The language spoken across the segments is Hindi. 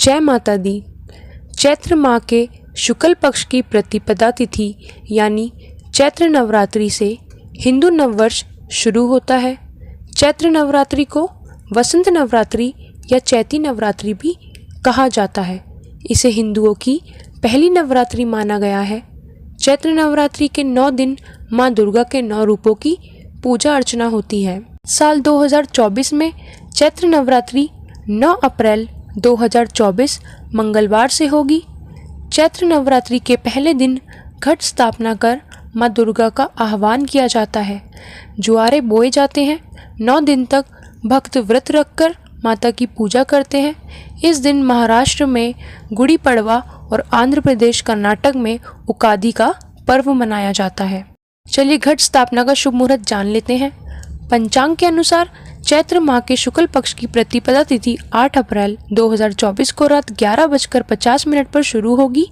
जय माता दी। चैत्र माह के शुक्ल पक्ष की प्रतिपदा तिथि यानी चैत्र नवरात्रि से हिंदू नववर्ष शुरू होता है। चैत्र नवरात्रि को वसंत नवरात्रि या चैती नवरात्रि भी कहा जाता है। इसे हिंदुओं की पहली नवरात्रि माना गया है। चैत्र नवरात्रि के 9 दिन माँ दुर्गा के 9 रूपों की पूजा अर्चना होती है। साल 2024 में चैत्र नवरात्रि 9 अप्रैल 2024 मंगलवार से होगी। चैत्र नवरात्रि के पहले दिन घट स्थापना कर माँ दुर्गा का आह्वान किया जाता है। जुआरे बोए जाते हैं। 9 दिन तक भक्त व्रत रखकर माता की पूजा करते हैं। इस दिन महाराष्ट्र में गुड़ी पड़वा और आंध्र प्रदेश कर्नाटक में उगादि का पर्व मनाया जाता है। चलिए घट स्थापना का शुभ मुहूर्त जान लेते हैं। पंचांग के अनुसार चैत्र माह के शुक्ल पक्ष की प्रतिपदा तिथि 8 अप्रैल 2024 को रात 11:50 पर शुरू होगी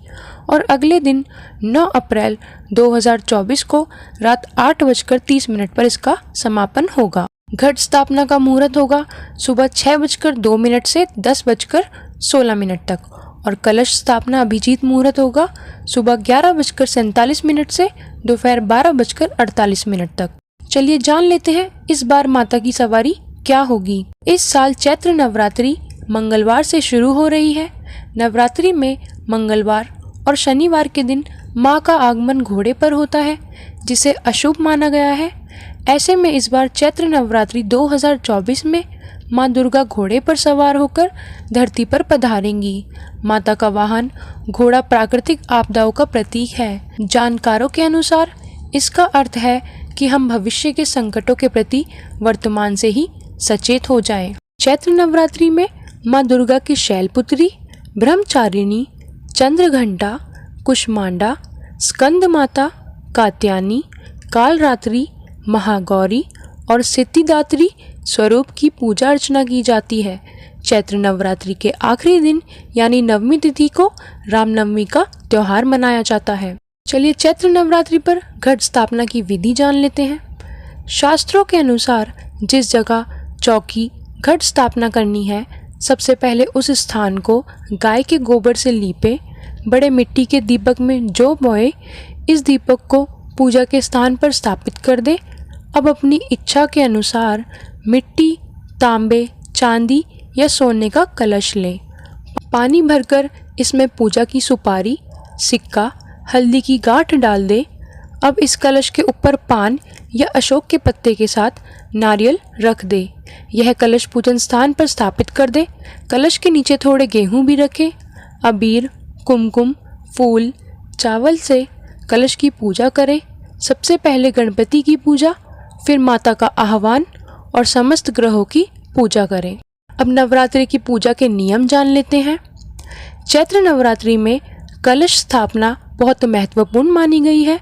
और अगले दिन 9 अप्रैल 2024 को रात 8:30 पर इसका समापन होगा। घट स्थापना का मुहूर्त होगा सुबह 6:02 से 10:16 तक और कलश स्थापना अभिजीत मुहूर्त होगा सुबह 11:47 से दोपहर 12:48 तक। चलिए जान लेते हैं इस बार माता की सवारी क्या होगी। इस साल चैत्र नवरात्रि मंगलवार से शुरू हो रही है। नवरात्रि में मंगलवार और शनिवार के दिन माँ का आगमन घोड़े पर होता है, जिसे अशुभ माना गया है। ऐसे में इस बार चैत्र नवरात्रि 2024 में माँ दुर्गा घोड़े पर सवार होकर धरती पर पधारेंगी। माता का वाहन घोड़ा प्राकृतिक आपदाओं का प्रतीक है। जानकारों के अनुसार इसका अर्थ है कि हम भविष्य के संकटों के प्रति वर्तमान से ही सचेत हो जाएं। चैत्र नवरात्रि में माँ दुर्गा की शैलपुत्री, ब्रह्मचारिणी, चंद्रघंटा, कुष्मांडा, स्कंद माता, कात्यायनी, कालरात्रि, महागौरी और सिद्धिदात्री स्वरूप की पूजा अर्चना की जाती है। चैत्र नवरात्रि के आखिरी दिन यानी नवमी तिथि को रामनवमी का त्योहार मनाया जाता है। चलिए चैत्र नवरात्रि पर घट स्थापना की विधि जान लेते हैं। शास्त्रों के अनुसार जिस जगह चौकी घट स्थापना करनी है, सबसे पहले उस स्थान को गाय के गोबर से लीपे, बड़े मिट्टी के दीपक में जौ बोए, इस दीपक को पूजा के स्थान पर स्थापित कर दे। अब अपनी इच्छा के अनुसार मिट्टी, तांबे, चांदी या सोने का कलश लें। पानी भरकर इसमें पूजा की सुपारी, सिक्का, हल्दी की गांठ डाल दे। अब इस कलश के ऊपर पान या अशोक के पत्ते के साथ नारियल रख दे। यह कलश पूजन स्थान पर स्थापित कर दे। कलश के नीचे थोड़े गेहूं भी रखें। अबीर, कुमकुम, फूल, चावल से कलश की पूजा करें। सबसे पहले गणपति की पूजा, फिर माता का आह्वान और समस्त ग्रहों की पूजा करें। अब नवरात्रि की पूजा के नियम जान लेते हैं। चैत्र नवरात्रि में कलश स्थापना बहुत महत्वपूर्ण मानी गई है।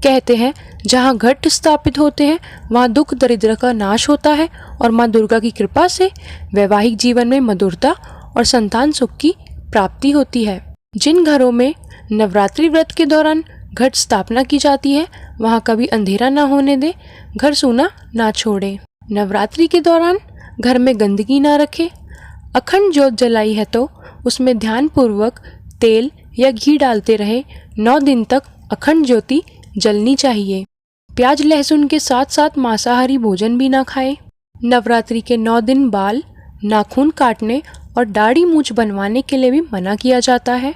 कहते हैं जहाँ घट स्थापित होते हैं वहाँ दुख दरिद्र का नाश होता है और माँ दुर्गा की कृपा से वैवाहिक जीवन में मधुरता और संतान सुख की प्राप्ति होती है। जिन घरों में नवरात्रि व्रत के दौरान घट स्थापना की जाती है वहाँ कभी अंधेरा ना होने दे, घर सूना ना छोड़े। नवरात्रि के दौरान घर में गंदगी ना रखे। अखंड ज्योत जलाई है तो उसमें ध्यान पूर्वक तेल या घी डालते रहे। 9 दिन तक अखंड ज्योति जलनी चाहिए। प्याज लहसुन के साथ साथ मांसाहारी भोजन भी ना खाएं। नवरात्रि के 9 दिन बाल, नाखून काटने और दाढ़ी मूंछ बनवाने के लिए भी मना किया जाता है।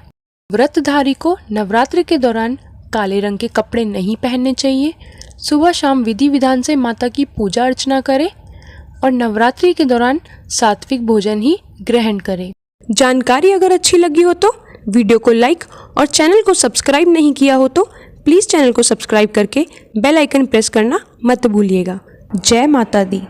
व्रतधारी को नवरात्रि के दौरान काले रंग के कपड़े नहीं पहनने चाहिए। सुबह शाम विधि विधान से माता की पूजा अर्चना करें और नवरात्रि के दौरान सात्विक भोजन ही ग्रहण करें। जानकारी अगर अच्छी लगी हो तो वीडियो को लाइक और चैनल को सब्सक्राइब नहीं किया हो तो प्लीज़ चैनल को सब्सक्राइब करके बेल आइकन प्रेस करना मत भूलिएगा। जय माता दी।